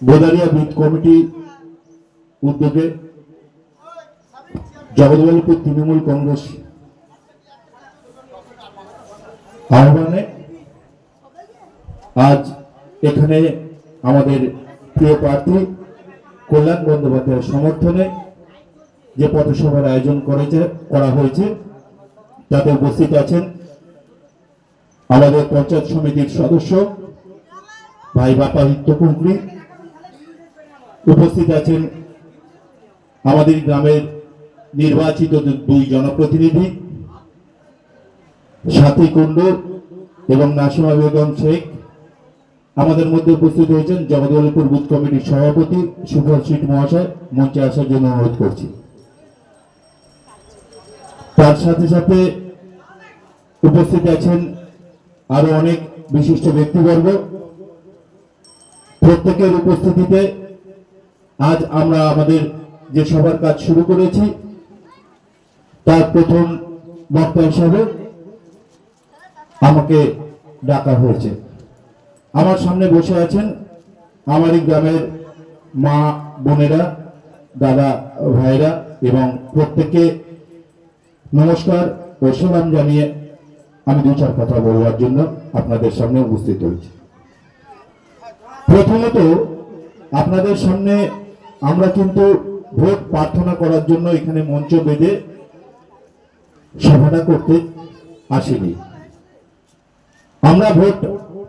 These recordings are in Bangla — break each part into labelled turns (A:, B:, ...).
A: বোদারিয়া বুথ কমিটি উদ্যোগে জগদ্দলপুর তৃণমূল কংগ্রেস আহ্বানে আজ এখানে আমাদের প্রিয় প্রার্থী কল্যাণ বন্দ্যোপাধ্যায়ের সমর্থনে যে পথসভার আয়োজন করা হয়েছে তাতে উপস্থিত আছেন আমাদের পঞ্চায়েত সমিতির সদস্য ভাই বাপাদিত্য কুঁকড়ি, উপস্থিত আছেন আমাদের গ্রামের নির্বাচিত দুই জনপ্রতিনিধি সাথী কুণ্ডু এবং নাসিমা বেগম শেখ। আমাদের মধ্যে উপস্থিত হয়েছেন জগদ্দলপুর বুথ কমিটির সভাপতি সুফল সিট মহাশয়। মঞ্চে আসার জন্য অনুরোধ করছি। তার সাথে সাথে উপস্থিত আছেন আরো অনেক বিশিষ্ট ব্যক্তিবর্গ। প্রত্যেকের উপস্থিতিতে আজ আমরা আমাদের যে সভার কাজ শুরু করেছি তার প্রথম বক্তা হিসাবে আমাকে ডাকা হয়েছে। আমার সামনে বসে আছেন আমারই গ্রামের মা বোনেরা, দাদা ভাইরা, এবং প্রত্যেককে নমস্কার ও সালাম জানিয়ে আমি দু চার কথা বলবার জন্য আপনাদের সামনে উপস্থিত হয়েছি। প্রথমত আপনাদের সামনে আমরা কিন্তু ভোট প্রার্থনা করার জন্য এখানে মঞ্চ বেঁধে সভাটা করতে আসিনি। আমরা ভোট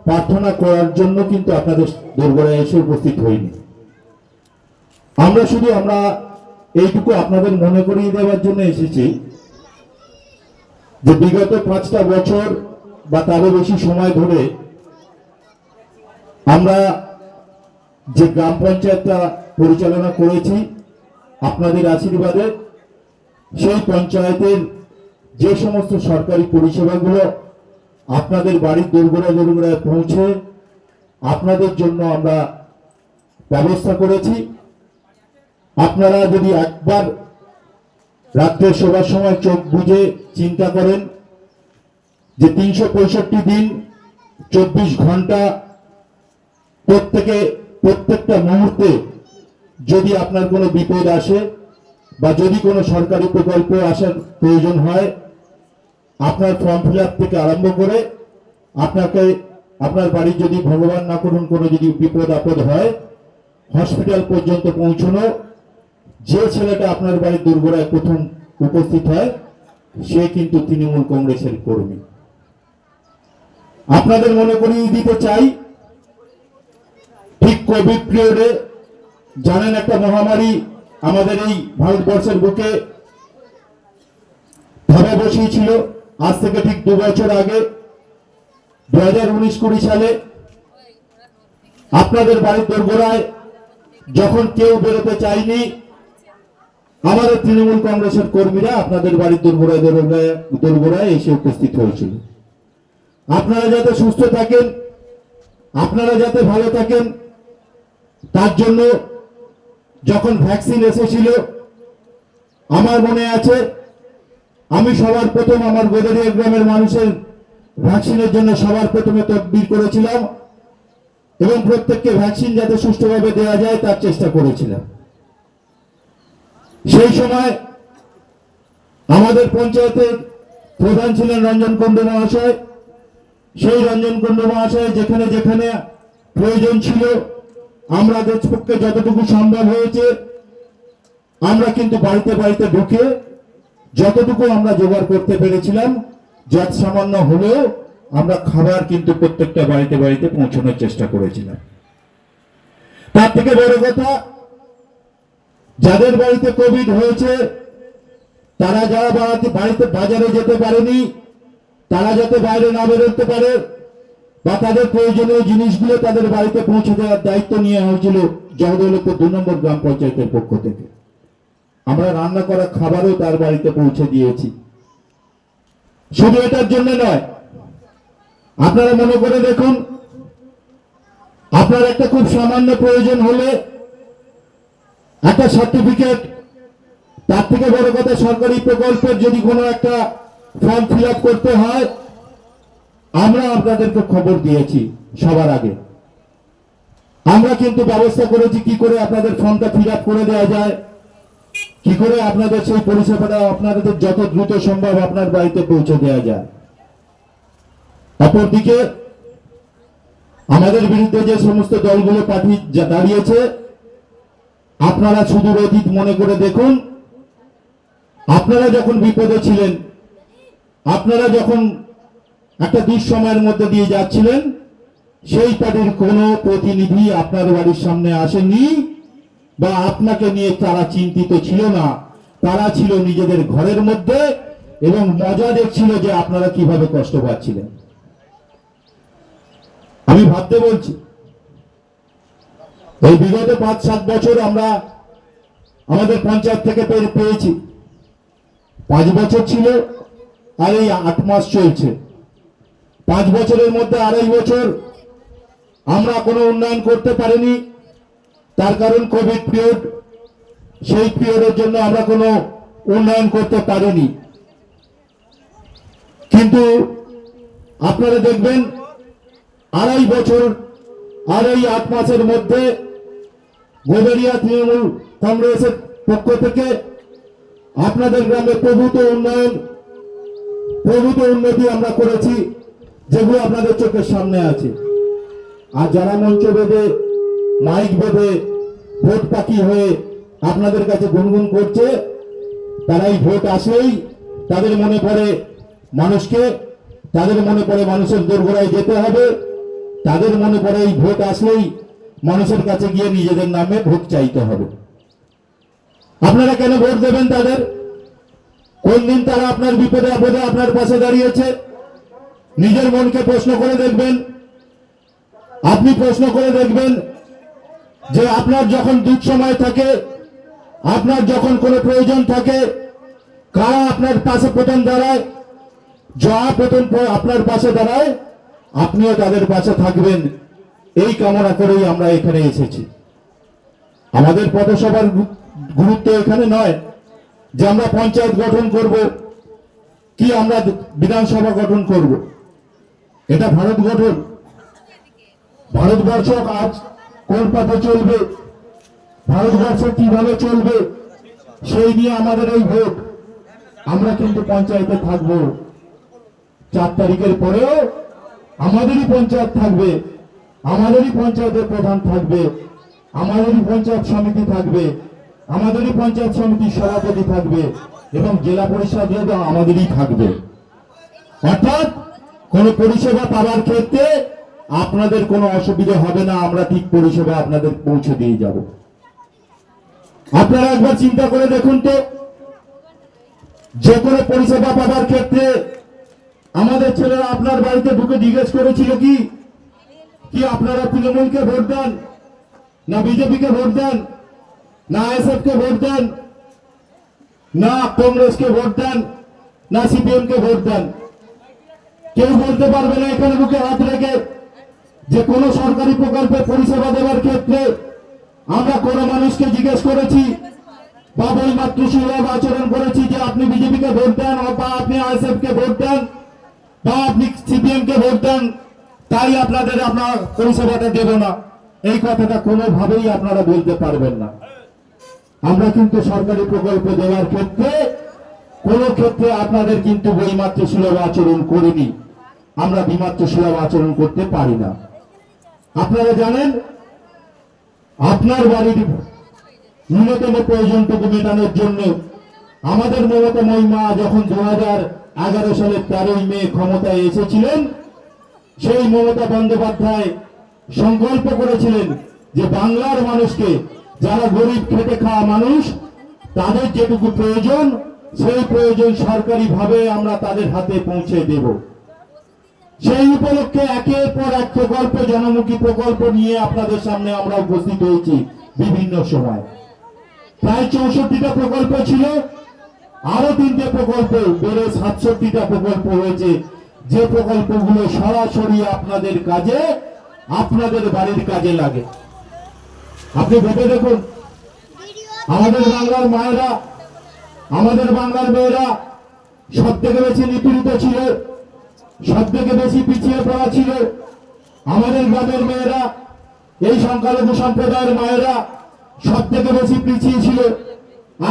A: প্রার্থনা করার জন্য কিন্তু আপনাদের দোরগোড়ায় এসে উপস্থিত হইনি। আমরা এইটুকু আপনাদের মনে করিয়ে দেওয়ার জন্য এসেছি যে বিগত 5টা বছর বা তারও বেশি সময় ধরে আমরা যে গ্রাম পঞ্চায়েতটা পরিচালনা করেছি আপনাদের আশীর্বাদে, সেই পঞ্চায়েতের যে সমস্ত সরকারি পরিষেবাগুলো আপনাদের বাড়ির দোরগোড়ায় পৌঁছে আপনাদের জন্য আমরা ব্যবস্থা করেছি। আপনারা যদি একবার রাত্রে শোবার সময় চোখ বুজে চিন্তা করেন যে 365 দিন 24 ঘন্টা প্রত্যেকটা মুহূর্তে যদি আপনার কোনো বিপদ আসে বা যদি কোনো সরকারি প্রকল্প আসার প্রয়োজন হয়, আপনার ফর্ম ফিল আপ থেকে আরম্ভ করে আপনার বাড়ির যদি ভগবান না করুন কোনো যদি বিপদ আপদ হয়, হসপিটাল পর্যন্ত পৌঁছানো, যে ছেলেটা আপনার বাড়ির দোরগোড়ায় প্রথম উপস্থিত হয় সে কিন্তু তৃণমূল কংগ্রেসের কর্মী। আপনাদের মনে করিয়ে দিতে চাই, ঠিক কোভিড পিরিয়ডে জানেন একটা মহামারী আমাদের এই ভারতবর্ষের বুকে ধরে বসিয়েছিল। আজ থেকে ঠিক 2 বছর আগে 2019-20 সালে আপনাদের বাড়ির দোরগোড়ায় যখন কেউ বেরোতে চায়নি, আমাদের তৃণমূল কংগ্রেসের কর্মীরা আপনাদের বাড়ির দোরগোড়ায় এসে উপস্থিত হয়েছিল। আপনারা যাতে সুস্থ থাকেন, আপনারা যাতে ভালো থাকেন, তার জন্য যখন ভ্যাকসিন এসেছিল আমার মনে আছে আমি সবার প্রথম আমার গোদারিয়া গ্রামের মানুষের ভ্যাকসিনের জন্য সবার প্রথমে তদবির করেছিলাম এবং প্রত্যেককে ভ্যাকসিন যাতে সুষ্ঠুভাবে দেওয়া যায় তার চেষ্টা করেছিলাম। সেই সময় আমাদের পঞ্চায়েতের প্রধান ছিলেন রঞ্জন কুণ্ডু মহাশয়। সেই রঞ্জন কুণ্ডু মহাশয় যেখানে যেখানে প্রয়োজন ছিল আমাদের পক্ষে যতটুকু সম্ভব হয়েছে আমরা কিন্তু বাড়িতে বাড়িতে ঢুকে যতটুকু আমরা জোগাড় করতে পেরেছিলাম, যত সামান্য হলেও আমরা খাবার কিন্তু প্রত্যেকটা বাড়িতে বাড়িতে পৌঁছানোর চেষ্টা করেছিলাম। তার থেকে বড় কথা, যাদের বাড়িতে কোভিড হয়েছে তারা যারা বাড়িতে বাজারে যেতে পারেনি তারা যাতে বাইরে না বেরোতে পারে বা তাদের প্রয়োজনীয় জিনিসগুলো তাদের বাড়িতে পৌঁছে দেওয়ার দায়িত্ব নিয়ে হয়েছিল জগদ্দলপুর 2 নম্বর গ্রাম পঞ্চায়েতের পক্ষ থেকে। আমরা রান্না করা খাবারও তার বাড়িতে পৌঁছে দিয়েছি। শুধু এটার জন্য নয়, আপনারা মনে করে দেখুন, আপনার একটা খুব সামান্য প্রয়োজন হলে একটা সার্টিফিকেট, তার থেকে বড় কথা সরকারি প্রকল্পের যদি কোনো একটা ফর্ম ফিল আপ করতে হয়, আমরা আপনাদেরকে খবর দিয়েছি সবার আগে। আমরা কিন্তু ব্যবস্থা করেছি কি করে আপনাদের ফর্মটা ফিল আপ করে দেওয়া যায়, কি করে আপনাদের সেই পরিষেবাটা আপনাদের যত দ্রুত সম্ভব আপনার বাড়িতে পৌঁছে দেওয়া যায়। অপরদিকে আমাদের বিরুদ্ধে যে সমস্ত দলগুলো পার্টি দাঁড়িয়েছে, আপনারা শুধু অতীত মনে করে দেখুন, আপনারা যখন বিপদে ছিলেন, আপনারা যখন একটা দুঃসময়ের মধ্যে দিয়ে যাচ্ছিলেন, সেই পার্টির কোনো প্রতিনিধি আপনার বাড়ির সামনে আসেনি বা আপনাকে নিয়ে তারা চিন্তিত ছিল না। তারা ছিল নিজেদের ঘরের মধ্যে এবং মজা দেখছিল যে আপনারা কিভাবে কষ্ট পাচ্ছিলেন। আমি ভাবতে বলছি, এই বিগত 5-7 বছর আমরা আমাদের পঞ্চায়েত থেকে পেয়েছি। 5 বছর ছিল আর এই 8 মাস চলছে। 5 বছরের মধ্যে 2.5 বছর আমরা কোনো উন্নয়ন করতে পারিনি। তার কারণ কোভিড পিরিয়ড, সেই পিরিয়ডের জন্য আমরা কোনো উন্নয়ন করতে পারিনি। কিন্তু আপনারা দেখবেন 2.5 বছর আর এই 8 মাসের মধ্যে গোবেরিয়া তৃণমূল কংগ্রেসের পক্ষ থেকে আপনাদের গ্রামে প্রভূত উন্নতি আমরা করেছি, যেগুলো আপনাদের চোখের সামনে আছে। আর যারা মঞ্চ বেঁধে মাইক বেঁধে ভোট পাখি হয়ে আপনাদের কাছে গুনগুন করছে, তারাই ভোট আসলেই তাদের মনে পড়ে মানুষকে, তাদের মনে পড়ে মানুষের দোরগোড়ায় যেতে হবে, তাদের মনে পড়ে এই ভোট আসলেই মানুষের কাছে গিয়ে নিজেদের নামে ভোট চাইতে হবে। আপনারা কেন ভোট দেবেন তাদের? কোন দিন তারা আপনার বিপদে আপদে আপনার পাশে দাঁড়িয়েছে? নিজের মনকে প্রশ্ন করে দেখবেন। আপনি প্রশ্ন করে দেখবেন যে আপনার যখন দুঃসময় থাকে, আপনার যখন কোনো প্রয়োজন থাকে, কারা আপনার পাশে প্রথম দাঁড়ায়? যারা প্রথম আপনার পাশে দাঁড়ায়, আপনিও তাদের পাশে থাকবেন, এই কামনা করেই আমরা এখানে এসেছি। আমাদের পথসভার গুরুত্ব এখানে নয় যে আমরা পঞ্চায়েত গঠন করব কি আমরা বিধানসভা গঠন করব। এটা ভারত গঠন। ভারতবর্ষ আজ কোন পথে চলবে, ভারতবর্ষ কিভাবে চলবে, সেই নিয়ে আমাদের এই ভোট। আমরা কিন্তু পঞ্চায়েতে থাকবো। 4 তারিখের পরেও আমাদেরই পঞ্চায়েত থাকবে, আমাদেরই পঞ্চায়েতের প্রধান থাকবে, আমাদেরই পঞ্চায়েত সমিতি থাকবে, আমাদেরই পঞ্চায়েত সমিতির সভাপতি থাকবে এবং জেলা পরিষদ আমাদেরই থাকবে। অর্থাৎ কোন পরিষেবা পাওয়ার ক্ষেত্রে আপনাদের কোনো অসুবিধা হবে না, আমরা ঠিক পরিষেবা আপনাদের পৌঁছে দিয়ে যাব। আপনারা একবার চিন্তা করে দেখুন তো, যে কোনো পরিষেবা পাওয়ার ক্ষেত্রে আমাদের ছেলেরা আপনার বাড়িতে ঢুকে জিজ্ঞেস করেছিল কি আপনারা তৃণমূলকে ভোট দেন না বিজেপিকে ভোট দেন, না আইএসএফ কে ভোট দেন, না কংগ্রেসকে ভোট দেন, না সিপিএম কে ভোট দেন? কেউ বলতে পারবে না এখানে বুকে হাত রেখে যে কোন সরকারি প্রকল্পে পরিষেবা দেওয়ার ক্ষেত্রে আমরা কোন মানুষকে জিজ্ঞেস করেছি বা বৈমাত্র সুলভ আচরণ করেছি যে আপনি বিজেপিকে ভোট দেন বা আপনি আইএসএফ কে ভোট দেন বা আপনি সিপিএম কে ভোট দেন, তাই আপনাদের আমরা পরিষেবাটা দেব না। এই কথাটা কোনোভাবেই আপনারা বলতে পারবেন না। আমরা কিন্তু সরকারি প্রকল্প দেওয়ার ক্ষেত্রে কোন ক্ষেত্রে আপনাদের কিন্তু বৈমাত্র সুলভ আচরণ করিনি। আমরা বিমাত্র সুলভ আচরণ করতে পারি না। আপনারা জানেন, আপনার বাড়ির ন্যূনতম প্রয়োজনটুকু মেটানোর জন্য আমাদের মমতাময়ী মা যখন 2011 সালের 13ই মে ক্ষমতায় এসেছিলেন, সেই মমতা বন্দ্যোপাধ্যায় সংকল্প করেছিলেন যে বাংলার মানুষকে, যারা গরিব খেটে খাওয়া মানুষ, তাদের যেটুকু প্রয়োজন সেই প্রয়োজন সরকারিভাবে আমরা তাদের হাতে পৌঁছে দেব। সেই উপলক্ষে একের পর এক প্রকল্প, জনমুখী প্রকল্প নিয়ে আপনাদের সামনে আমরা উপস্থিত হয়েছি বিভিন্ন সময়। প্রায় 64টা প্রকল্প ছিল, আরো 3টে প্রকল্প বেড়ে 67টা প্রকল্প হয়েছে, যে প্রকল্পগুলো সরাসরি আপনাদের কাজে, আপনাদের বাড়ির কাজে লাগে। আপনি ভেবে দেখুন, আমাদের বাংলার মায়েরা, আমাদের বাংলার মেয়েরা সব থেকে বেশি নিপীড়িত ছিল, সব থেকে বেশি পিছিয়ে পড়া ছিল। আমাদের গ্রামের মেয়েরা, এই সংখ্যালঘু সম্প্রদায়ের মায়েরা সব থেকে বেশি পিছিয়ে ছিল।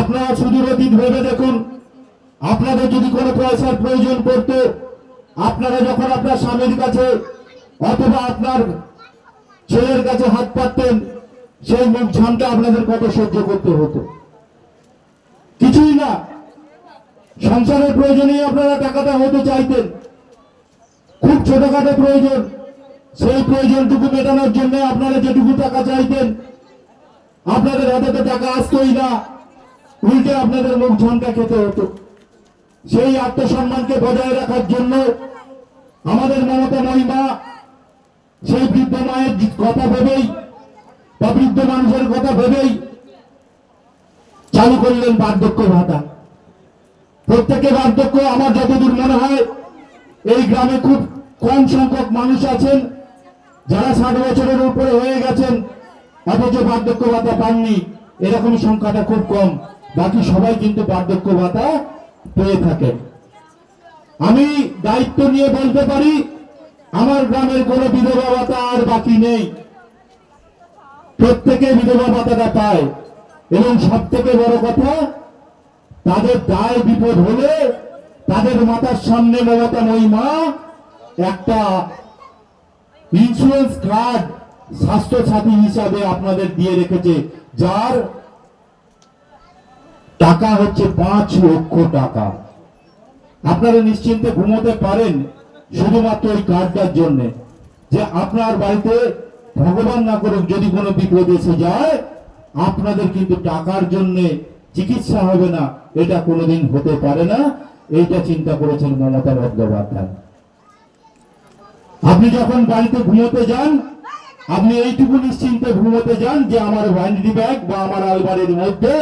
A: আপনারা সুদূর অতীত ভেবে দেখুন, আপনাদের যদি কোনো পয়সার প্রয়োজন পড়তো, আপনারা যখন আপনার স্বামীর কাছে অথবা আপনার ছেলের কাছে হাত পাততেন, সেই মুখ ঝামটা আপনাদের কত সহ্য করতে হতো? কিছুই না। সংসারের প্রয়োজনেই আপনারা টাকাটা হতে চাইতেন, খুব ছোটখাটো প্রয়োজন, সেই প্রয়োজনটুকু মেটানোর জন্য আপনারা যেটুকু টাকা চাইতেন, আপনাদের হাতে তো টাকা আসতোই না, উল্টে আপনাদের মুখ ঝামটা খেতে হতো। সেই আত্মসম্মানকে বজায় রাখার জন্য আমাদের মমতা মহিমা সেই বৃদ্ধ মায়ের কথা ভেবেই বা বৃদ্ধ মানুষের কথা ভেবেই চালু করলেন বার্ধক্য ভাতা। প্রত্যেকে বার্ধক্য, আমার যতদূর মনে হয় এই গ্রামে খুব কম সংখ্যক মানুষ আছেন যারা 60 বছরের উপরে হয়ে গেছেন অথচ বার্ধক্য ভাতা পাননি। এরকম সংখ্যাটা খুব কম, বাকি সবাই কিন্তু বার্ধক্য ভাতা পেয়ে থাকেন। আমি দায়িত্ব নিয়ে বলতে পারি, আমার গ্রামের কোনো বিধবা ভাতা আর বাকি নেই, প্রত্যেকে বিধবা ভাতাটা পায়। এবং সব থেকে বড় কথা, তাদের দায় বিপদ হলে তাদের মাথার সামনে মমতা মহিমা একটা ইন্স্যুরেন্স কার্ড স্বাস্থ্য সাথী হিসাবে আপনাদের দিয়ে রেখেছে, যার টাকা হচ্ছে 5 লক্ষ টাকা। আপনারা নিশ্চিন্তে ঘুমোতে পারেন শুধুমাত্র ওই কার্ডটার জন্য, যে আপনার বাড়িতে ভগবান না করুক যদি কোনো বিপদ এসে যায়, আপনাদের কিন্তু টাকার জন্য চিকিৎসা হবে না, এটা কোনোদিন হতে পারে না। এইটা চিন্তা করেছেন মমতা বন্দ্যোপাধ্যায়। আপনি যখন বাড়িতে ঘুমোতে যান, আপনি এইটুকু নিশ্চিন্তে ঘুমোতে যান যে আমার ভ্যানিটি ব্যাগ বা আমার আলমারির মধ্যে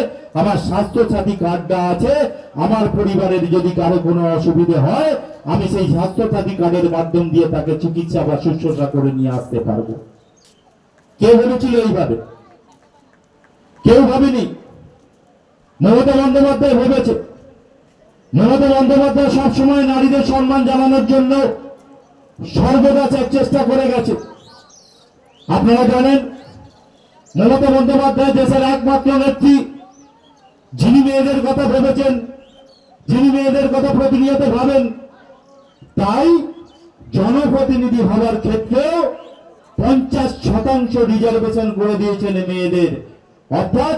A: আমার স্বাস্থ্য সাথী কার্ডটা আছে, আমার পরিবারের যদি কারো কোনো অসুবিধে হয় আমি সেই স্বাস্থ্য সাথী কার্ডের মাধ্যম দিয়ে তাকে চিকিৎসা বা শুশ্রূষা করে নিয়ে আসতে পারবো। কে বলেছিল এইভাবে? কেউ ভাবেনি। মমতা বন্দ্যোপাধ্যায় ভেবেছে। মমতা বন্দ্যোপাধ্যায় সবসময় নারীদের সম্মান জানানোর জন্য সর্বদা চেষ্টা করে গেছে। আপনারা জানেন, মমতা বন্দ্যোপাধ্যায় দেশের একমাত্র নেত্রী যিনি মেয়েদের কথা ভেবেছেন, যিনি মেয়েদের কথা প্রতিনিয়ত ভাবেন। তাই জনপ্রতিনিধি হওয়ার ক্ষেত্রেও 50% রিজার্ভেশন করে দিয়েছেন মেয়েদের। অর্থাৎ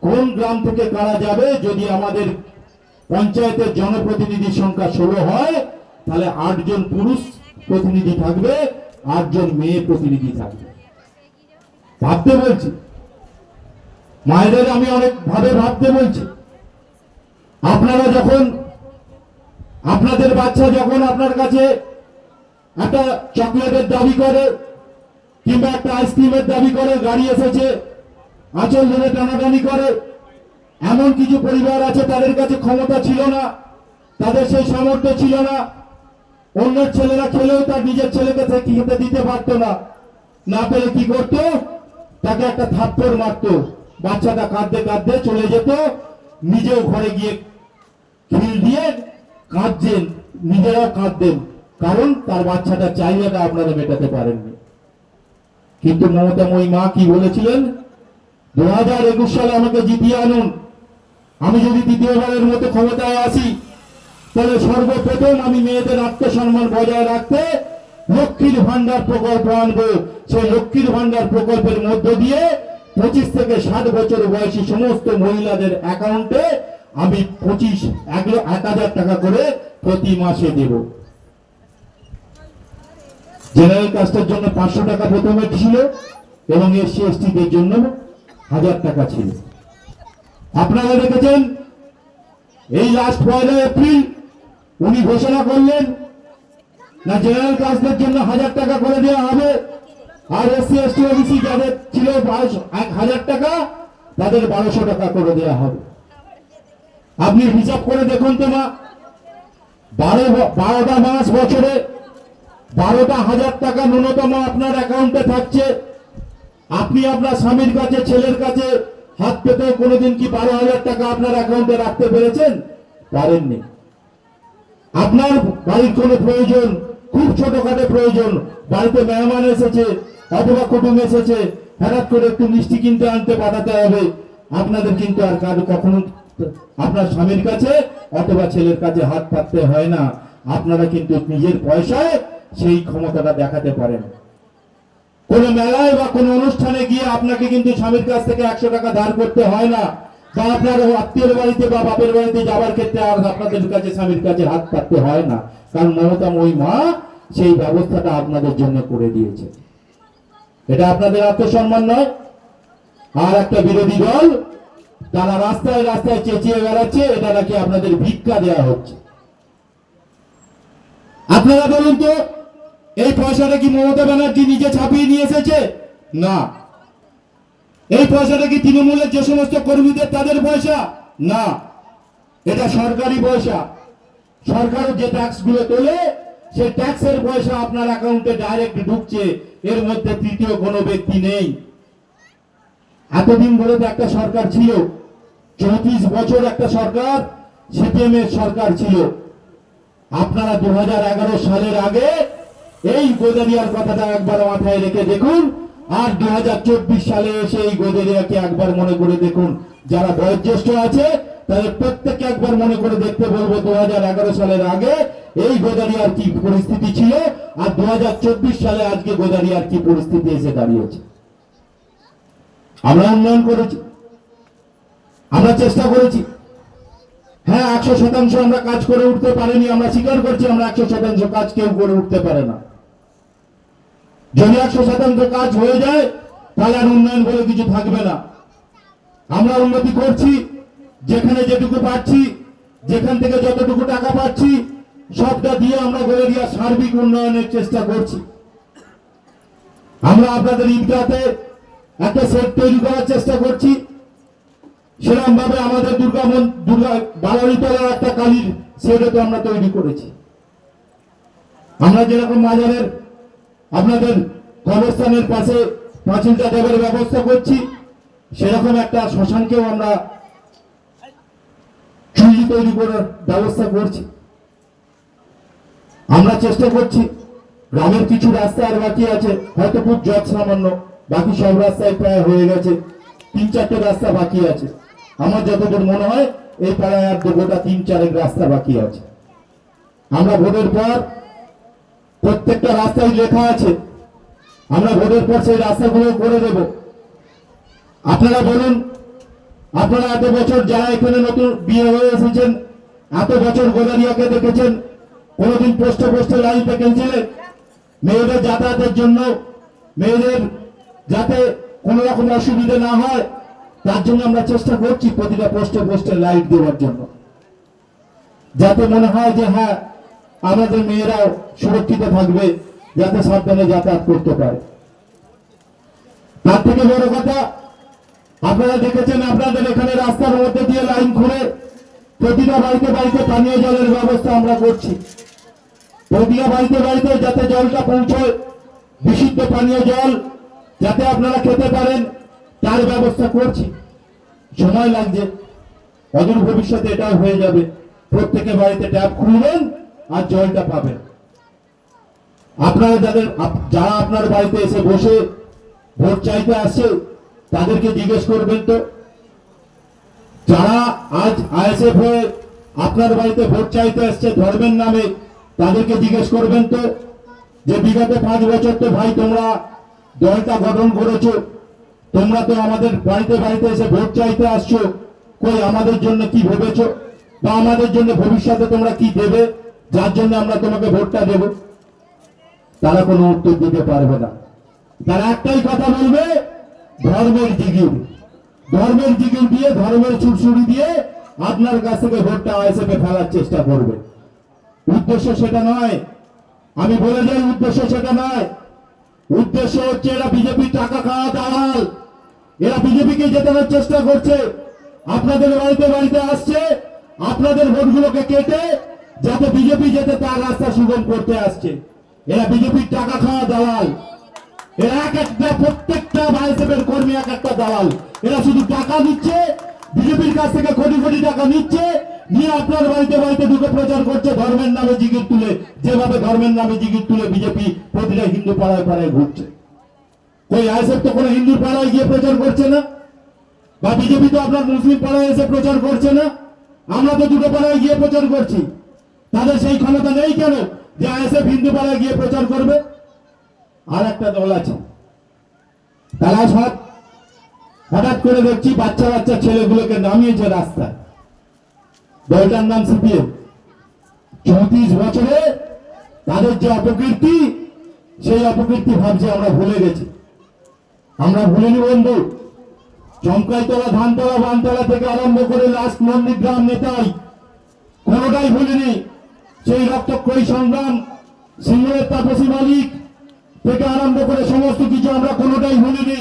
A: কোন গ্রাম থেকে কারা যাবে, যদি আমাদের পঞ্চায়েতের জনপ্রতিনিধির সংখ্যা 16 হয়, তাহলে 8 জন পুরুষ প্রতিনিধি থাকবে, 8 জন মেয়ে প্রতিনিধি থাকবে। ভাবতে বলছি মায়েদের, আমি অনেক ভাবে ভাবতে বলছি। আপনারা যখন আপনাদের বাচ্চা যখন আপনার কাছে একটা চকলেটের দাবি করে কিংবা একটা আইসক্রিমের দাবি করে, গাড়ি এসেছে আঁচল ধরে টানাটানি করে, এমন কিছু পরিবার আছে তাদের কাছে ক্ষমতা ছিল না, তাদের সেই সামর্থ্য ছিল না, অন্যের ছেলেরা খেলেও তার নিজের ছেলেকে সে খেতে দিতে পারতো না, না পেলে কি করতো, তাকে একটা থাপ্পড় মারতো, বাচ্চাটা কাঁদতে কাঁদতে চলে যেত, নিজেও ঘরে গিয়ে খিল দিয়ে কাঁদছেন, নিজেরাও কাঁদতেন, কারণ তার বাচ্চাটা চাহিদাটা আপনারা মেটাতে পারেননি। কিন্তু মমতা মা কি বলেছিলেন? 2021 সালে আমাকে জিতিয়ে আনুন, আমি যদি দ্বিতীয়বারের মতো ক্ষমতায় আসি তাহলে সর্বপ্রথম আমি মেয়েদের আত্মসম্মান বজায় রাখতে লক্ষ্মীর ভান্ডার প্রকল্প আনবো। সেই লক্ষ্মীর ভান্ডার প্রকল্পের মধ্য দিয়ে 25 থেকে 60 বছর বয়সী সমস্ত মহিলাদের অ্যাকাউন্টে আমি 1,000 টাকা করে প্রতি মাসে দেব। জেনারেল কাস্টের জন্য 500 টাকা প্রথমে ছিল এবং এসসি এসটিদের জন্য 1000 টাকা ছিল। আপনারা দেখেছেন এই লাস্ট 1 এপ্রিল উনি ঘোষণা করলেন না জেনারেল কাস্টের জন্য 1000 টাকা করে দেওয়া হবে, আর এসসি এসটি ওবিসি যাদের ছিল 1000 টাকা তাদের 1200 টাকা করে দেওয়া হবে। আপনি হিসাব করে দেখুন তো মা, 12টা মাস বছরে 12টা 1000 টাকা ন্যূনতম আপনার অ্যাকাউন্টে থাকছে। আপনি আপনার স্বামীর কাছে, ছেলের কাছে হাত পেতে কোনোদিন কি 12,000 টাকা আপনার অ্যাকাউন্টে রাখতে পেরেছেন? পারেননি। আপনার বাড়ির কোনো প্রয়োজন, খুব ছোটখাটো প্রয়োজন, বাড়িতে মেহমান এসেছে অথবা কুটুম এসেছে, হঠাৎ করে একটু মিষ্টি কিনতে আনতে পাঠাতে হবে, আপনাদের কিন্তু আর কারো কখনো আপনার স্বামীর কাছে অথবা ছেলের কাছে হাত পাততে হয় না। আপনারা কিন্তু নিজের পয়সায় সেই ক্ষমতাটা দেখাতে পারেন। কোন মেলায় বা কোন অনুষ্ঠানে গিয়ে আপনাকে কিন্তু স্বামীর কাছ থেকে 100 টাকা ধার করতে হয় না, বা আপনার আত্মীয়ের বাড়িতে বা বাপের বাড়িতে যাওয়ার ক্ষেত্রে আর আপনাদের কাছে স্বামীর কাছে হাত পাততে হয় না, কারণ মমতাময়ী মা সেই ব্যবস্থাটা আপনাদের জন্য করে দিয়েছে। এটা আপনাদের আত্মসম্মান নয়? আর একটা বিরোধী দল তারা রাস্তায় রাস্তায় চেঁচিয়ে বেড়াচ্ছে এটা নাকি আপনাদের ভিক্ষা দেওয়া হচ্ছে। আপনারা বলুন তো, এই পয়সাটা কি মমতা ব্যানার্জি নিজে ছাপিয়ে নিয়ে এসেছে? না। এই পয়সাটা কি তৃণমূলের যে সমস্ত কর্মীদের তাদের পয়সা? না, এটা সরকারি পয়সা। সরকার যে ট্যাক্স গুলো তোলে সেই ট্যাক্সের পয়সা আপনার অ্যাকাউন্টে ডাইরেক্ট ঢুকছে, এর মধ্যে তৃতীয় কোনো ব্যক্তি নেই। এতদিন ধরে তো একটা সরকার ছিল, 34 বছর একটা সরকার, সিপিএম এর সরকার ছিল। আপনারা 2011 সালের আগে এই গোদারিয়ার কথাটা একবার মাথায় রেখে দেখুন, আর 2024 সালে এসে এই গোদারিয়াকে একবার মনে করে দেখুন। যারা বয়োজ্যেষ্ঠ আছে তাদের প্রত্যেককে একবার মনে করে দেখতে বলবো 2011 সালের আগে এই গোদারিয়ার কি পরিস্থিতি ছিল, আর 2024 সালে আজকে গোদারিয়ার কি পরিস্থিতি এসে দাঁড়িয়েছে। আমরা উন্নয়ন করেছি, আমরা চেষ্টা করেছি। হ্যাঁ, 100% আমরা কাজ করে উঠতে পারিনি, আমরা স্বীকার করছি আমরা 100% কাজ কেউ করে উঠতে পারে না। যদি 100% কাজ হয়ে যায় তাহলে আর উন্নয়ন বলে কিছু থাকবে না। আমরা উন্নতি করছি, যেখানে যেটুকু পাচ্ছি, যেখান থেকে যতটুকু টাকা পাচ্ছি সবটা দিয়ে আমরা গোদারিয়ার সার্বিক উন্নয়নের চেষ্টা করছি। আমরা আপনাদের ঈদগাতে একটা সেট তৈরি করার চেষ্টা করছি, সেরকম ভাবে আমাদের দুর্গা বালারিতলার একটা কালীর সেটও তো আমরা তৈরি করেছি। আমরা যেরকম বাজারের আপনাদের কবরস্থানের পাশে পাঁচিলটা দেবের ব্যবস্থা করছি, সেরকম একটা শ্মশানকেও আমরা চুল্লি তৈরি করার ব্যবস্থা করছি। আমরা চেষ্টা করছি, গ্রামের কিছু রাস্তা আর বাকি আছে, হয়তো খুব যত সামান্য, বাকি সব রাস্তায় প্রায় হয়ে গেছে, 3-4টে রাস্তা বাকি আছে। আমার যতদূর মনে হয় এই পাড়ায় আর গোটা 3-4 রাস্তা বাকি আছে। আমরা ভোটের পর প্রত্যেকটা রাস্তায় লেখা আছে, আমরা ভোটের পর সেই রাস্তাগুলো করে দেব। আপনারা বলুন, আপনারা এত বছর যারা এখানে নতুন বিয়ে হয়ে এসেছেন, এত বছর গোদারিয়াকে দেখেছেন, কোনোদিন পোস্টে পোস্টে লাইন দেখেছিলেন? মেয়েদের যাতায়াতের জন্য, মেয়েদের যাতে কোনো রকম অসুবিধা না হয় তার জন্য আমরা চেষ্টা করছি প্রতিটা পোস্টে পোস্টে লাইট দেওয়ার জন্য, যাতে মনে হয় যে হ্যাঁ আমাদের মেয়েরাও সুরক্ষিত থাকবে, যাতে সাবধানে যাতায়াত করতে পারে। তার থেকে বড় কথা, আপনারা দেখেছেন আপনাদের এখানে রাস্তার মধ্যে দিয়ে লাইন খুলে প্রতিটা বাড়িতে বাড়িতে পানীয় জলের ব্যবস্থা আমরা করছি। প্রতিটা বাড়িতে বাড়িতে যাতে জলটা পৌঁছয়, বিশুদ্ধ পানীয় জল যাতে আপনারা খেতে পারেন তার ব্যবস্থা করছি। সময় লাগছে, অদূর ভবিষ্যতে এটাও হয়ে যাবে। প্রত্যেকে বাড়িতে ট্যাপ খুলবেন আর জলটা পাবেন। আপনারা যারা আপনার বাড়িতে এসে বসে ভোট চাইতে আসছে তাদেরকে জিজ্ঞেস করবেন তো, যারা আজ আইএসএফ হয়ে আপনার বাড়িতে ভোট চাইতে আসছে ধর্মের নামে, তাদেরকে জিজ্ঞেস করবেন তো যে বিগত 5 বছর তো ভাই তোমরা দলটা গঠন করেছো, তোমরা তো আমাদের বাড়িতে বাড়িতে এসে ভোট চাইতে আসছো, কই আমাদের জন্য কি ভেবেছো, বা আমাদের জন্য ভবিষ্যতে তোমরা কি দেবে যার জন্য আমরা তোমাকে ভোটটা দেব? তারা কোনো উত্তর দিতে পারবে না। তারা একটাই কথা বলবে, ধর্মের জিগির, ধর্মের জিগির দিয়ে, ধর্মের ছুটছুড়ি দিয়ে আপনার কাছ থেকে ভোটটা আইএসএফ এ ফেলার চেষ্টা করবে। উদ্দেশ্য সেটা নয়, আমি বলে যাই, উদ্দেশ্য সেটা নয়। উদ্দেশ্য হচ্ছে এরা বিজেপির টাকা খাওয়া দালাল, এরা বিজেপিকে জেতানোর চেষ্টা করছে, আপনাদের বাড়িতে বাড়িতে আসছে, আপনাদের ভোটগুলোকে কেটে যাতে বিজেপি যেতে তার রাস্তা সুগম করতে আসছে। এরা বিজেপির টাকা খাওয়া দালাল, এরা এক একটা প্রত্যেকটা আইএসএফের কর্মী এক একটা দালাল। এরা শুধু টাকা নিচ্ছে, বিজেপির কাছ থেকে কোটি কোটি টাকা নিচ্ছে, নিয়ে আপনার বাড়িতে বাড়িতে ঢুকে প্রচার করছে ধর্মের নামে জিগির তুলে, যেভাবে ধর্মের নামে জিগির তুলে বিজেপি প্রতিটা হিন্দু পাড়ায় পাড়ায় ঘুরছে। কই আইএসএফ তো কোনো হিন্দুর পাড়ায় গিয়ে প্রচার করছে না, বা বিজেপি তো আপনার মুসলিম পাড়ায় এসে প্রচার করছে না। আমরা তো দুটো পাড়ায় গিয়ে প্রচার করছি। তাদের সেই ক্ষমতা নেই কেন যে আইএসএফ হিন্দু পাড়ায় গিয়ে প্রচার করবে? আর একটা দল আছে, তারা সব হঠাৎ করে দেখছি বাচ্চা বাচ্চা ছেলেগুলোকে নামিয়েছে রাস্তায়। দলটার নাম সিপিএম। 34 বছরে তাদের যে অপকীর্তি, সেই অপকীর্তি ভাবছে আমরা ভুলে গেছি। আমরা ভুলিনি বন্ধু। চমকাইতলা, ধানতলা, বানতলা থেকে আরম্ভ করে লাস্ট নন্দীগ্রাম, নেতাই, কোনোটাই ভুলিনি। সেই রক্তক্ষয়ী সংগ্রাম, সিঙ্গুরের তাপসী মালিক থেকে আরম্ভ করে সমস্ত কিছু আমরা কোনোটাই ভুলিনি।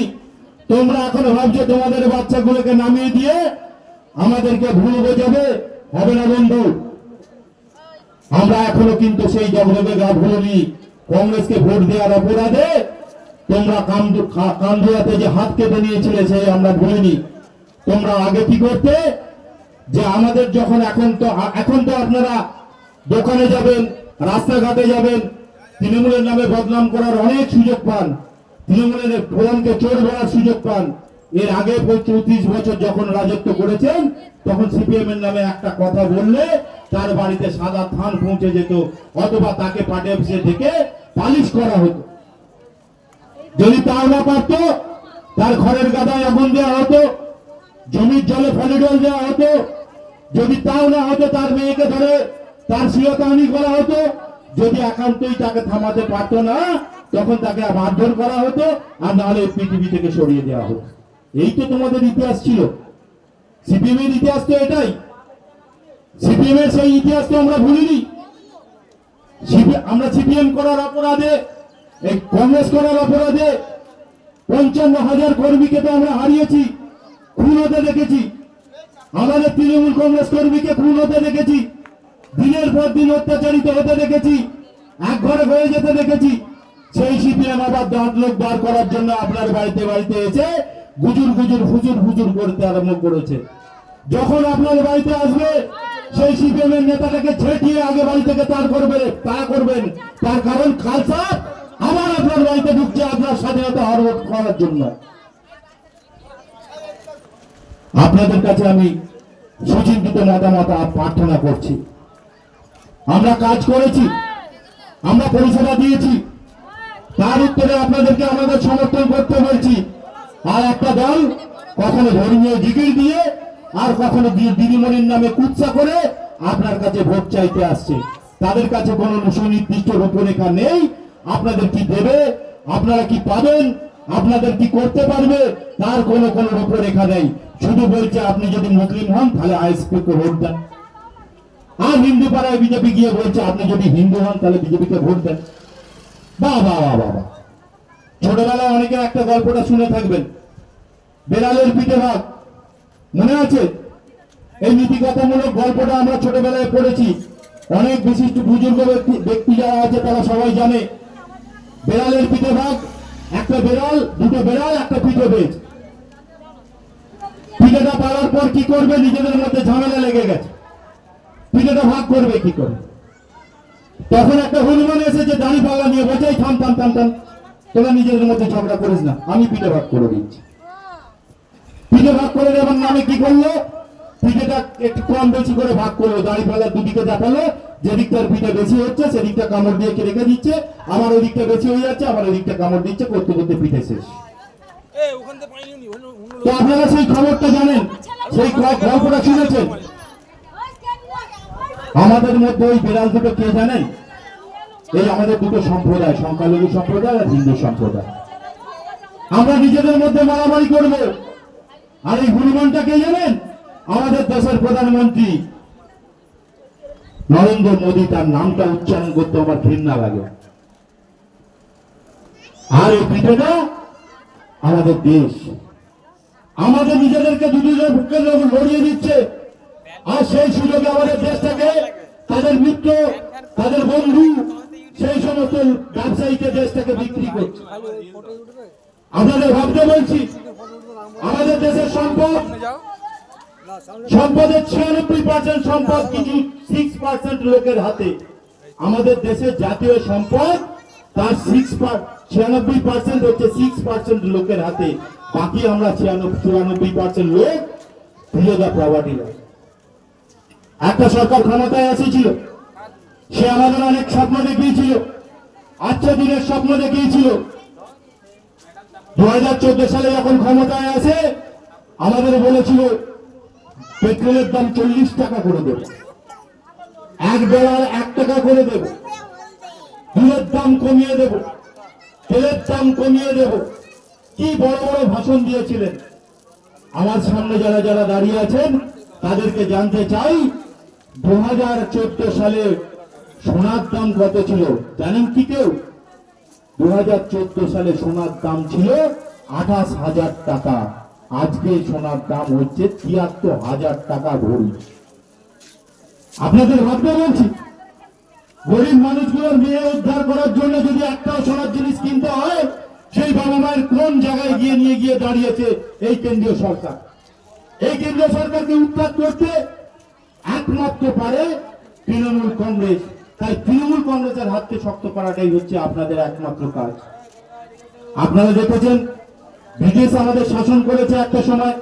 A: তোমরা এখন ভাবছো তোমাদের বাচ্চাগুলোকে নামিয়ে দিয়ে আমাদেরকে ভুল বোঝাবে, হবে না বন্ধু। আমরা এখনো কিন্তু সেই জগলকে গা ভুলিনি। কংগ্রেসকে ভোট দেওয়ার অপরাধে তোমরা কান্দুয়াতে যে হাত কেটে নিয়েছিলে সেই আমরা ভুলিনি। তোমরা আগে কি করতে, যে আমাদের যখন এখন তো আপনারা দোকানে যাবেন, রাস্তাঘাটে যাবেন, তৃণমূলের নামে বদনাম করার অনেক সুযোগ পান, তৃণমূলের প্রধানকে চোর বলার সুযোগ পান। এর আগে 34 বছর যখন রাজত্ব করেছেন তখন সিপিএম এর নামে একটা কথা বললে তার বাড়িতে সাদা থান পৌঁছে যেত, অথবা তাকে পার্টি অফিসে থেকে পালিশ করা হতো। যদি তাও না পারত, তার ঘরের গাদায় আগুন দেওয়া হতো, জমির জলে ফলিডল দেওয়া হতো। যদি তাও না হতো, তার মেয়েকে ধরে তার শিরতাহানি করা হতো। যদি একান্তই তাকে থামাতে পারত না, তখন তাকে মারধর করা হতো, আর নাহলে পৃথিবী থেকে সরিয়ে দেওয়া হতো। এই তো তোমাদের ইতিহাস ছিল। সিপিএম এর ইতিহাস তো এটাই। সিপিএম এর সেই ইতিহাস তো আমরা ভুলিনি। আমরা সিপিএম করার অপরাধে, এই কংগ্রেস করার অপরাধে 55,000 কর্মীকে তো আমরা হারিয়েছি, খুন হতে দেখেছি। আমাদের তৃণমূল কংগ্রেস কর্মীকে খুন হতে দেখেছি, দিনের পর দিন অত্যাচারিত হতে দেখেছি, এক ঘরে হয়ে যেতে দেখেছি। সেই সিপিএম আবার লোক বার করার জন্য আপনার বাড়িতে বাড়িতে এসে গুজুর গুজুর ফুজুর ফুজুর করতে আরম্ভ করেছে। যখন আপনার বাড়িতে আসবে, সেই সিপিএম এর নেতাটাকে ছেটিয়ে আগে বাড়ি থেকে তার করবেন। তার কারণ খালসা আবার আপনার বাড়িতে ঢুকছে আপনার স্বাধীনতা হরণ করার জন্য। আপনাদের কাছে আমি সুচিন্তিত মতামত প্রার্থনা করছি। আমরা কাজ করেছি, আমরা পরিষেবা দিয়েছি, তার উত্তরে আপনাদেরকে আমাদের সমর্থন করতে বলছি। আর একটা দল কখনো ধর্মীয় জিগির দিয়ে, আর কখনো দিদিমণির নামে কুৎসা করে আপনার কাছে ভোট চাইতে আসছে। তাদের কাছে কোনো সুনির্দিষ্ট রূপরেখা নেই। আপনাদের কি দেবে, আপনারা কি পাবেন, আপনাদের কি করতে পারবে, তার কোনো রূপরেখা নেই। শুধু বলছে আপনি যদি মুসলিম হন তাহলে আইএসপি কে ভোট দেন। আর হিন্দু পাড়ায় বিজেপি গিয়ে বলছে আপনি যদি হিন্দু হন তাহলে বিজেপিকে ভোট দেন। বাবা বাবা, ছোটবেলায় অনেকে একটা গল্পটা শুনে থাকবেন, বেড়ালের পিঠে ভাগ, মনে আছে? এই নীতিকথামূলক গল্পটা আমরা ছোটবেলায় পড়েছি। অনেক বিশিষ্ট বুজুর্গ ব্যক্তি যারা আছে তারা সবাই জানে। বেড়ালের পিঠে ভাগ, একটা বেড়াল, দুটো বেড়াল, একটা পিঠে বেজ। পিঠেটা পাড়ার পর কি করবে, নিজেদের মধ্যে ঝামেলা লেগে গেছে, পিঠেটা ভাগ করবে কি করে। তখন একটা হনুমান এসেছে দাড়ি পাল্লা নিয়ে, বলছে থাম থাম থাম থাম, তোরা নিজেদের মধ্যে ঝগড়া করিস না, আমি পিঠে ভাগ করে দিচ্ছি। পিঠে ভাগ করে দেওয়ার নামে কি করলো, পিঠেটা একটু কম বেশি করে ভাগ করলো, দাড়ি পাল্লা দুদিকে দেখালো, যেদিকটার পিঠে বেশি হচ্ছে সেদিকটা কামড় দিয়ে রেখে দিচ্ছে, আমার ওই দিকটা বেশি হয়ে যাচ্ছে, আমার ওই দিকটা কামড় দিচ্ছে, করতে করতে পিঠে শেষ। তো আপনারা সেই খবরটা জানেন, সেই গল্পটা শুনেছেন। আমাদের মধ্যে ওই বিড়াল দুটো কে জানেন? এই আমাদের দুটো সম্প্রদায়, সংখ্যালঘু সম্প্রদায় আর হিন্দু সম্প্রদায়। আমরা নিজেদের মধ্যে মারামারি করব। আর এই হনুমানটা কে জানেন? আমাদের দেশের প্রধানমন্ত্রী নরেন্দ্র মোদী। তার নামটা উচ্চারণ করতে আমার ঘৃণা লাগে। আর এই পিঠেটা আমাদের দেশ, আমাদের নিজেদেরকে দুদিনের বুকের লোক লড়িয়ে দিচ্ছে। আর সেই সুযোগে আমাদের দেশটাকে তাদের মিত্র, তাদের বন্ধু, সেই সমস্ত ব্যবসায়ীকে দেশটাকে বিক্রি করছে। আপনাদের ভাবতে বলছি, আমাদের দেশের সম্পদের 96% সম্পদ কিছু 6% লোকের হাতে। আমাদের দেশের জাতীয় সম্পদ তার 96% হচ্ছে 6% লোকের হাতে, বাকি আমরা 94% লোক ফিরোজা প্রপার্টিরা। একটা সরকার ক্ষমতায় এসেছিল, সে আমাদের অনেক স্বপ্ন দেখিয়েছিল, আচ্ছা দিনের স্বপ্ন দেখিয়েছিল। 2014 সালে যখন ক্ষমতায় আসে আমাদের বলেছিল পেট্রোলের দাম 40 টাকা করে দেব, $1 1 টাকা করে দেব, দুধের দাম কমিয়ে দেব, তেলের দাম কমিয়ে দেব। কি বড় বড় ভাষণ দিয়েছিলেন। আমার সামনে যারা যারা দাঁড়িয়ে আছেন তাদেরকে জানতে চাই 2014 সালে সোনার দাম কত ছিল জানেন কি কেউ? 2014 সালে সোনার দাম ছিল 28,000 টাকা, আজকে সোনার দাম হচ্ছে 73,000 টাকা ভরি। আপনাদের ভাবতে বলছি, গরিব মানুষগুলোর মেয়ে উদ্ধার করার জন্য যদি একটাও সোনার জিনিস কিনতে হয়, সেই বাবা মায়ের কোন জায়গায় নিয়ে গিয়ে দাঁড়িয়েছে এই কেন্দ্রীয় সরকার। এই কেন্দ্রীয় সরকারকে উৎখাত করতে একমাত্র পারে তৃণমূল কংগ্রেস। তাই তৃণমূল কংগ্রেসের হাতকে শক্ত করাটাই হচ্ছে আপনাদের একমাত্র কাজ। আপনারা দেখেছেন ব্রিটিশ আমাদের শাসন করেছে একটা সময়,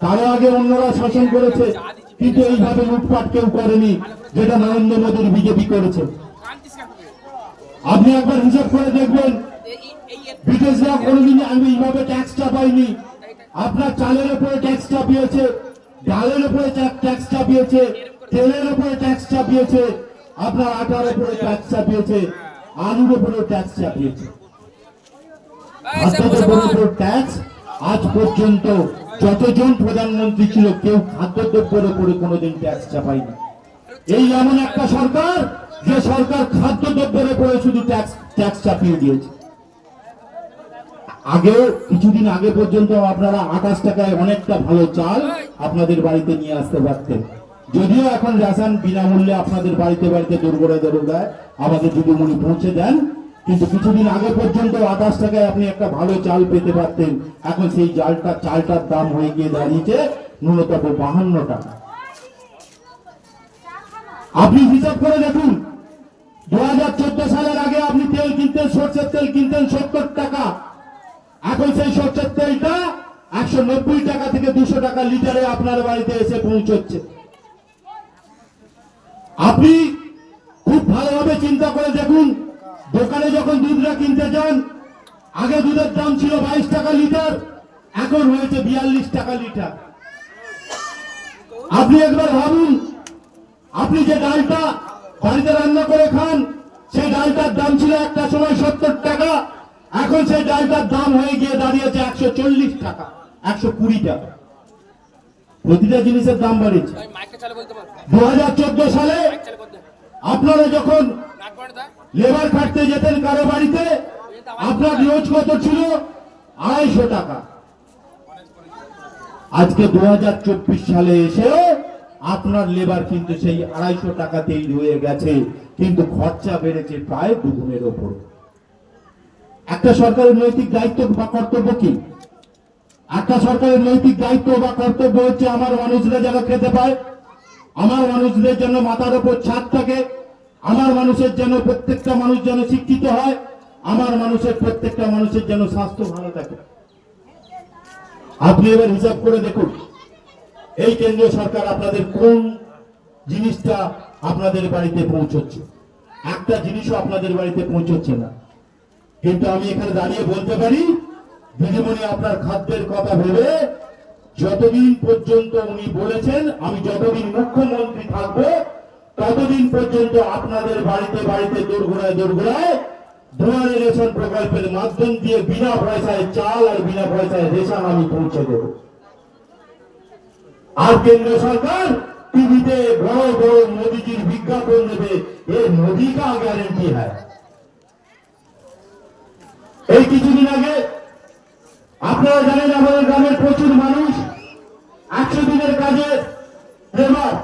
A: তারও আগে অন্যরা শাসন করেছে, কিন্তু এইভাবে লুটপাট কেউ করেনি যেটা নরেন্দ্র মোদীর বিজেপি করেছে। আপনি একবার হিসাব করে দেখবেন, ব্রিটিশরা কোনোদিন আমি এইভাবে ট্যাক্স চাপাইনি। আপনার চালের উপরে ট্যাক্স চাপিয়েছে, ডালের উপরে ট্যাক্স চাপিয়েছে, তেলের উপরে ট্যাক্স চাপিয়েছে, আপনার আটার উপরে ট্যাক্স চাপিয়েছে, আলুর উপরে ট্যাক্স চাপিয়েছে। ট্যাক্স আজ পর্যন্ত যতজন প্রধানমন্ত্রী ছিল কেউ খাদ্যদ্রব্যের উপরে কোনোদিন ট্যাক্স চাপায়নি। এই এমন একটা সরকার যে সরকার খাদ্যদ্রব্যের উপরে শুধু ট্যাক্স চাপিয়ে দিয়েছে। আগেও কিছুদিন আগে পর্যন্ত আপনারা 28 টাকায় অনেকটা ভালো চাল আপনাদের বাড়িতে নিয়ে আসতে পারতেন। যদিও এখন রেশন বিনামূল্যে আপনাদের বাড়িতে বাড়িতে দোরগোড়ায় আমাদের যুবমণি পৌঁছে দেন, কিন্তু কিছুদিন আগে পর্যন্ত 28 টাকায় আপনি একটা ভালো চাল পেতে পারতেন। এখন সেই চালটার দাম হয়ে গিয়ে দাঁড়িয়েছে ন্যূনতম 52 টাকা। আপনি হিসাব করে দেখুন, 2014 সালের আগে আপনি তেল কিনতেন, সরষের তেল কিনতেন 70 টাকা, এখন সেই সরষের তেলটা 190 টাকা থেকে 200 টাকা লিটারে আপনার বাড়িতে এসে পৌঁছচ্ছে। আপনি খুব ভালোভাবে চিন্তা করে দেখুন, দোকানে যখন দুধটা কিনতে যান, আগে দুধের দাম ছিল 22 টাকা লিটার, এখন হয়েছে 42 টাকা লিটার। আপনি একবার ভাবুন, আপনি যে ডালটা বাড়িতে রান্না করে খান, সেই ডালটার দাম ছিল একটা সময় 70 টাকা, এখন সেই ডালটার দাম হয়ে গিয়ে দাঁড়িয়েছে 140 টাকা, 120 টাকা। প্রতিটা জিনিসের দাম বাড়িয়েছে। 2014 সালে আপনারা যখন লেবার খাটতে যেতেন কারো বাড়িতে, আপনার রোজ কত ছিল? 250 টাকা। আজকে 2024 সালে এসেও আপনার লেবার কিন্তু সেই 250 টাকাতেই রয়ে গেছে, কিন্তু খরচা বেড়েছে প্রায় দুগুণের ওপর। একটা সরকারের নৈতিক দায়িত্ব বা কর্তব্য কি? একটা সরকারের নৈতিক দায়িত্ব বা কর্তব্য হচ্ছে আমার মানুষরা যেন খেতে পায়, আমার মানুষদের জন্য মাথার উপর ছাদ থাকে, আমার মানুষের যেন প্রত্যেকটা মানুষ যেন শিক্ষিত হয়, আমার মানুষের প্রত্যেকটা মানুষের যেন স্বাস্থ্য ভালো থাকে। আপনি এবার হিসাব করে দেখুন, এই কেন্দ্রীয় সরকার আপনাদের কোন জিনিসটা আপনাদের বাড়িতে পৌঁছচ্ছে? একটা জিনিসও আপনাদের বাড়িতে পৌঁছচ্ছে না। কিন্তু আমি এখানে দাঁড়িয়ে বলতে পারি, দিদিমণি আপনার খাদ্যের কথা ভেবে যতদিন পর্যন্ত উনি বলেছেন আমি যতদিন মুখ্যমন্ত্রী থাকবো ততদিন পর্যন্ত আপনাদের বাড়িতে বাড়িতে দোরগোড়ায় দুয়ারে রেশন প্রকল্পের মাধ্যম দিয়ে বিনা পয়সায় চাল আর বিনা পয়সায় রেশন আমি পৌঁছে দেব। আর কেন্দ্র সরকার টিভিতে বড় বড় মোদীজির বিজ্ঞাপন দেবে, এর মোদী কা গ্যারেন্টি হয়। এই কিছুদিন আগে আপনারা জানেন আমাদের গ্রামের প্রচুর মানুষ 100 দিনের কাজে লেবার,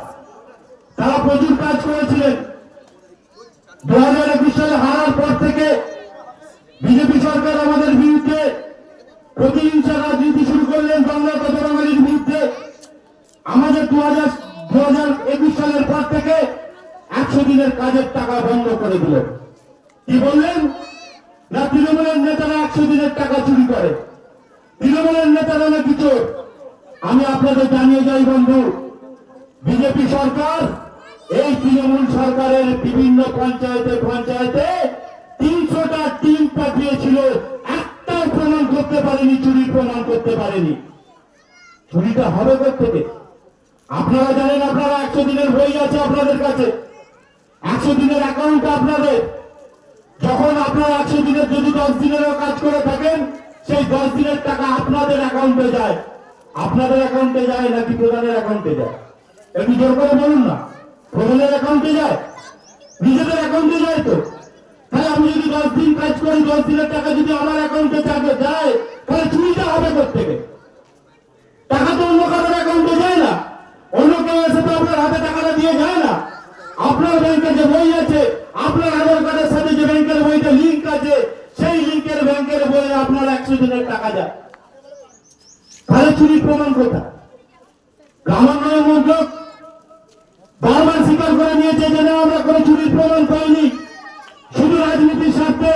A: তারা প্রচুর কাজ করেছিলেন। 2021 সালে হারার পর থেকে বিজেপি সরকার আমাদের বিরুদ্ধে প্রতিহিংসা রাজনীতি শুরু করলেন, বাংলা তথা বাঙালির বিরুদ্ধে। আমাদের 2021 সালের পর থেকে 100 দিনের কাজের টাকা বন্ধ করে দিল। কি বললেন? না তৃণমূলের নেতারা 100 দিনের টাকা চুরি করে, তৃণমূলের নেতারা নাকি চোর। আমি আপনাদের জানিয়ে যাই বন্ধু, বিজেপি সরকার এই তৃণমূল সরকারের বিভিন্ন পঞ্চায়েতে 300টা টিম পাঠিয়েছিল, একটাও প্রমাণ করতে পারেনি, চুরির প্রমাণ করতে পারেনি। চুরিটা হবে কোথেকে? আপনারা জানেন, আপনারা 100 দিনের বই আছে আপনাদের কাছে, 100 দিনের অ্যাকাউন্ট আপনাদের। যখন আপনারা 100 দিনের যদি 10 দিনেরও কাজ করে থাকেন, সেই 10 দিনের টাকা আপনাদের অ্যাকাউন্টে যায়। আপনাদের অ্যাকাউন্টে যায় নাকি প্রধানের অ্যাকাউন্টে যায়? একটু জোর করে বলুন না। প্রধানের অ্যাকাউন্টে যায়? নিজেদের অ্যাকাউন্টে যায় তো? তাহলে আমি যদি 10 দিন কাজ করি, 10 দিনের টাকা যদি আমার অ্যাকাউন্টে যায়, তাহলে চুরিটা হবে কোথেকে? টাকা তো অন্য কারোর অ্যাকাউন্টে যায় না, অন্য কেউ এসে তো আপনার হাতে টাকাটা দিয়ে যায় না। আপনার ব্যাংকে যে বই আছে, আপনার আধার কার্ডের সাথে যে ব্যাংকের বইটা লিঙ্ক আছে, সেই লিঙ্কের ব্যাংকের বইয়ে আপনার 100 দিনের টাকা যায়। তাহলে চুরির প্রমাণ কোথায়? গ্রামান্বয়ের মন্ত্রক বারবার স্বীকার করে নিয়েছে যে না, আমরা কোনো চুরির প্রমাণ পাইনি। শুধু রাজনীতির স্বার্থে,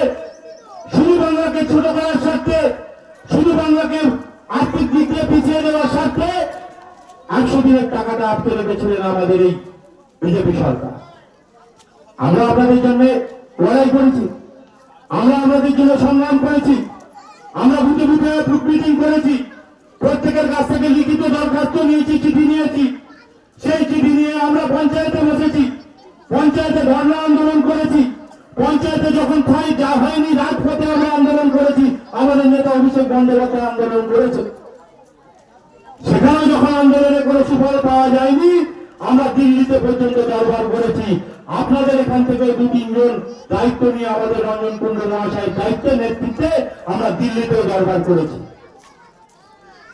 A: শুধু বাংলাকে ছোট করার স্বার্থে, শুধু বাংলাকে আর্থিক দিক দিয়ে পিছিয়ে দেওয়ার স্বার্থে 100 দিনের টাকাটা আটকে রেখেছিলেন আমাদের এই বিজেপি সরকার। আমরা আপনাদের জন্য লড়াই করেছি, আমরা আপনাদের জন্য সংগ্রাম করেছি, আমরা বুথে বুথে গ্রুপ মিটিং করেছি, প্রত্যেকের কাছ থেকে লিখিত দরখাস্ত নিয়েছি, চিঠি নিয়েছি। সেই চিঠি নিয়ে আমরা পঞ্চায়েতে বসেছি, পঞ্চায়েতে ধর্ণা আন্দোলন করেছি, পঞ্চায়েতে যখন যা হয়নি রাজপথে আমরা আন্দোলন করেছি। আমাদের নেতা অভিষেক বন্দ্যোপাধ্যায় আন্দোলন করেছে, সেখানে যখন আন্দোলনে কোনো সুফল পাওয়া যায়নি, আমরা দিল্লিতে পর্যন্ত দরবার করেছি। আপনাদের এখান থেকে 2-3 জন দায়িত্ব নিয়ে আমাদের রঞ্জন কুণ্ডু মহাশয়ের দায়িত্বে নেতৃত্বে আমরা দিল্লিতেও দরবার করেছি।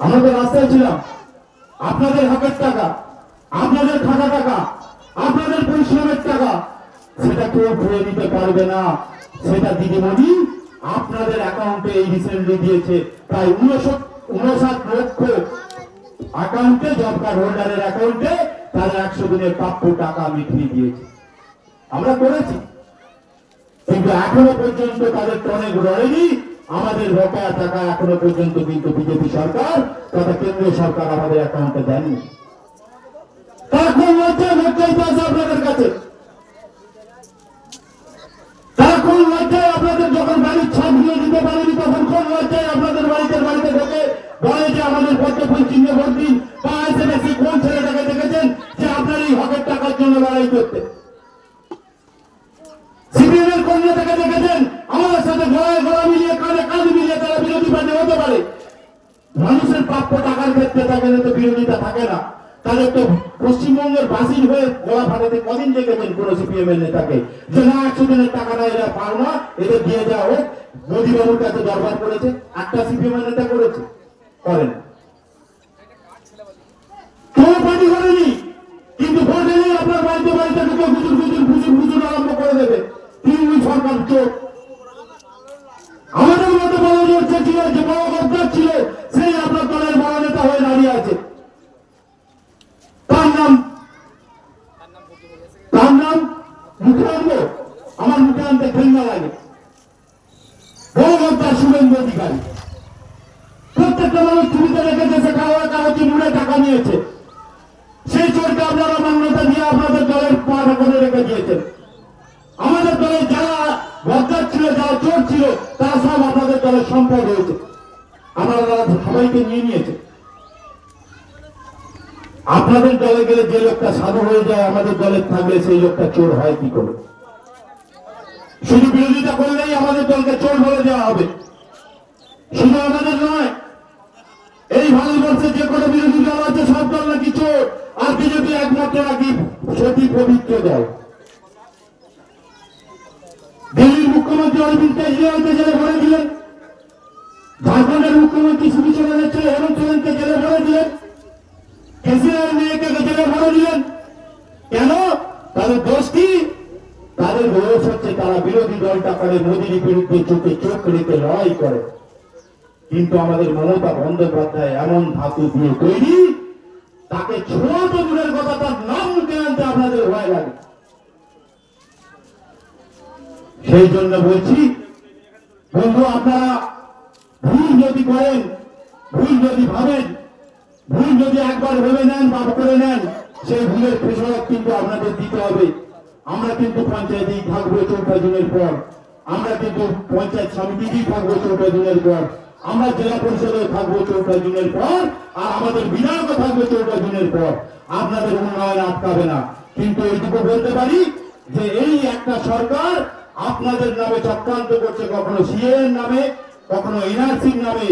A: আমরা তো রাস্তায় ছিলাম, আপনাদের হকের টাকা, আপনাদের খাটা টাকা, আপনাদের পরিশ্রমের টাকা, সেটা কেউ ঘুরে দিতে পারবে না। সেটা দিদিমণি আপনাদের অ্যাকাউন্টে এই রিসেন্টলি দিয়েছে, প্রায় 59 লক্ষ অ্যাকাউন্টে, জব কার্ড হোল্ডারের অ্যাকাউন্টে তাদের 100 দিনের প্রাপ্য টাকা মিটিয়ে দিয়েছে। আমরা করেছি, কিন্তু এখনো পর্যন্ত তাদের টনে ঘুরেনি। আমাদের বকেয়া টাকা এখনো পর্যন্ত কিন্তু বিজেপি সরকার তথা কেন্দ্রীয় সরকার আমাদের অ্যাকাউন্টে দেননি। তারা কোন লজ্জায় লজ্জাইতে আছে আপনাদের কাছে? তারা কোন লজ্জায় আপনাদের যখন বাড়ির ছাদ দিয়ে দিতে পারেনি, তখন কোন লজ্জায় আপনাদের বাড়িতে ঢোকে বলে যে আমাদের পদ্মফুল চিহ্নে ভোট দিন, বা এসএমএসি কোন ছেলেটাকে দেখেছেন যে আপনার এই হকের টাকার জন্য লড়াই করতে? সিপিএমের কোন নেতাকে দেখেছেন আমাদের সাথে গলায় গলা মিলিয়ে, কাঁধে কাঁধ মিলিয়ে তারা বিরোধী পার্টি হতে পারে? মানুষের প্রাপ্য টাকার ক্ষেত্রে তাদের তো বিরোধিতা থাকে না। তাদের তো পশ্চিমবঙ্গের বাসির হয়ে গলা ফাটাতে কদিন দেখেছেন কোন সিপিএম এর নেতাকে যে না 100 দিনের টাকাটা এরা পাও না, এদের দিয়ে দেওয়া হোক? মোদী বাবুর কাছে দরবার করেছে? একটা সিপিএম এর নেতা করেছে? করেন। কেউ পার্টি করেনি, কিন্তু ভোট এলেই আপনার বাড়িতে বাড়িতে ঢুকে হুজুর আরম্ভ করে দেবে। তৃণমূল সরকার চোখ। আমাদের মতো বড় মোর্চা ছিল, যে বড় গদ্দার ছিল, সেই আপনার দলের বড় নেতা হয়ে দাঁড়িয়ে আছে। তার নাম মুখে আনবো? আমার মুখে আনতে ঘৃণা লাগে। বড় গদ্দার শুভেন্দু অধিকারী প্রত্যেকটা মানুষ ছবিতে রেখেছে, সে কাগজে মুড়ে টাকা নিয়েছে। সেই চোরকে আপনারা মান্যতা দিয়ে আপনাদের দলের পা করে রেখে দিয়েছেন। আমাদের দলে যারা গদ্দার ছিল, যারা চোর ছিল, তারা সব আপনাদের দলের সম্পদ হয়েছে, আপনারা সবাইকে নিয়ে নিয়েছে। আপনাদের দলে গেলে যে লোকটা সাধু হয়ে যায়, আমাদের দলে থাকলে সেই লোকটা চোর হয় কি করে? শুধু বিরোধিতা করলেই আমাদের দলকে চোর বলে দেওয়া হবে? শুধু আমাদের নয়, এই ভারতবর্ষে যে কোনো বিরোধী দল আছে সব দল নাকি চোর, আর বিজেপি একমাত্র নাকি সতী পবিত্র দল। দিল্লির মুখ্যমন্ত্রী অরবিন্দ কেজরিওয়ালকে জেলে ভরে দিলেন, ঝাড়খণ্ডের মুখ্যমন্ত্রী শিবু সোরেনের ছেলে হেমন্ত সোরেনকে জেলে ভরে দিলেন, কেজরিওয়াল মেয়েকে জেলে ভরে দিলেন। কেন? তাদের দোষ কি? তাদের দোষ হচ্ছে তারা বিরোধী দলটা করে মোদীর বিরুদ্ধে চোখে চোখ রেখে লড়াই করে। কিন্তু আমাদের মমতা বন্দ্যোপাধ্যায় এমন ধাতু দিয়ে তৈরি, তাকে ছোঁয়া তো দূরের কথা, তার নাম মুখে আনতে আপনাদের ভয় লাগে। সেই জন্য বলছি, বন্ধু, আপনারা ভুল যদি করেন, ভুল যদি ভাবেন, ভুল যদি একবার ভেবে নেন বা করে নেন, সেই ভুলের খেসারত কিন্তু আপনাদের দিতে হবে। আমরা কিন্তু পঞ্চায়েতেই থাকবো 14টা দিনের পর, আমরা কিন্তু পঞ্চায়েত সমিতিতেই থাকবো 14টা দিনের পর, আমরা জেলা পরিষদে থাকবো 14টা দিনের পর, আর আমাদের বিধায়কও থাকবে 14টা দিনের পর। আপনাদের উন্নয়ন আটকাবে না। কিন্তু এইটুকু বলতে পারি যে এই একটা সরকার আপনাদের নামে চক্রান্ত করছে, কখনো সিএর নামে, কখনো এনআরসির নামে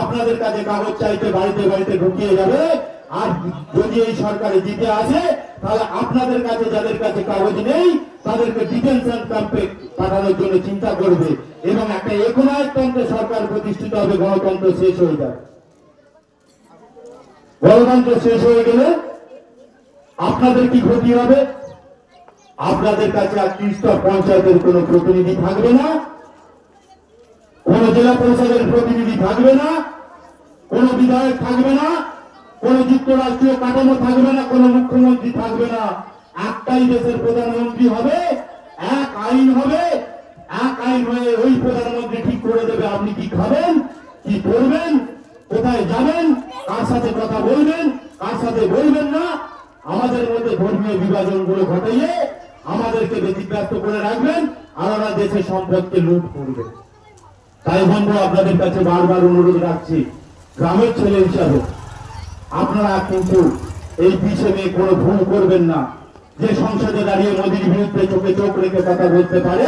A: আপনাদের কাছে কাগজ চাইতে বাড়িতে বাড়িতে ঢুকিয়ে যাবে। আর যদি এই সরকারে জিতে আসে, তাহলে আপনাদের কাছে যাদের কাছে কাগজ নেই তাদেরকে ডিটেনশন ক্যাম্পে পাঠানোর জন্য চিন্তা করবে, এবং একটা একনায়কতন্ত্র সরকার প্রতিষ্ঠিত হবে। গণতন্ত্র শেষ হয়ে যাবে। গণতন্ত্র শেষ হয়ে গেলে আপনাদের কি ক্ষতি হবে? আপনাদের কাছে আর 30টা পঞ্চায়েতের কোন প্রতিনিধি থাকবে না, কোন জেলা পরিষদের প্রতিনিধি থাকবে না, কোন বিধায়ক থাকবে না, কোন যুক্তরাষ্ট্রীয় কাঠামো থাকবে না, কোন মুখ্যমন্ত্রী থাকবে না। একটাই দেশের প্রধানমন্ত্রী হবে, এক আইন হবে, এক আইন হয়ে ওই প্রধানমন্ত্রী ঠিক করে দেবে আপনি কি খাবেন, কি করবেন, কোথায় যাবেন, কার সাথে কথা বলবেন, কার সাথে বলবেন না। আমাদের মধ্যে ধর্মীয় বিভাজন গুলো ঘটাইয়ে আমাদেরকে ব্যতিব্যস্ত করে রাখবেন, আর ওরা দেশের সম্পদকে লুট করবে। তাই বন্ধু, আপনাদের কাছে বারবার অনুরোধ রাখছি, গ্রামের ছেলে হিসাবে আপনারা কিন্তু এই বিষয়ে কোনো ভুল করবেন না। যে সংসদে দাঁড়িয়ে মোদীর বিরুদ্ধে চোখে চোখ রেখে কথা বলতে পারে,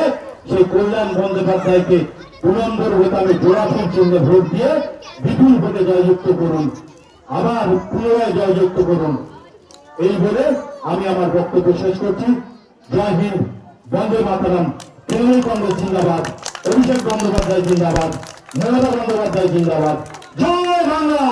A: সেই কল্যাণ বন্দ্যোপাধ্যায়কে 2 নম্বর বোতামে জোড়াফুল চিহ্নে ভোট দিয়ে বিপুল ভোটে জয়যুক্ত করুন, আবার পুনরায় জয়যুক্ত করুন। এই বলে আমি আমার বক্তব্য শেষ করছি। জয় হিন্দ, বন্দে মাতরম, তৃণমূল কংগ্রেস জিন্দাবাদ, অভিষেক বন্দ্যোপাধ্যায় জিন্দাবাদ, মমতা বন্দ্যোপাধ্যায় জিন্দাবাদ, জয় বাংলা।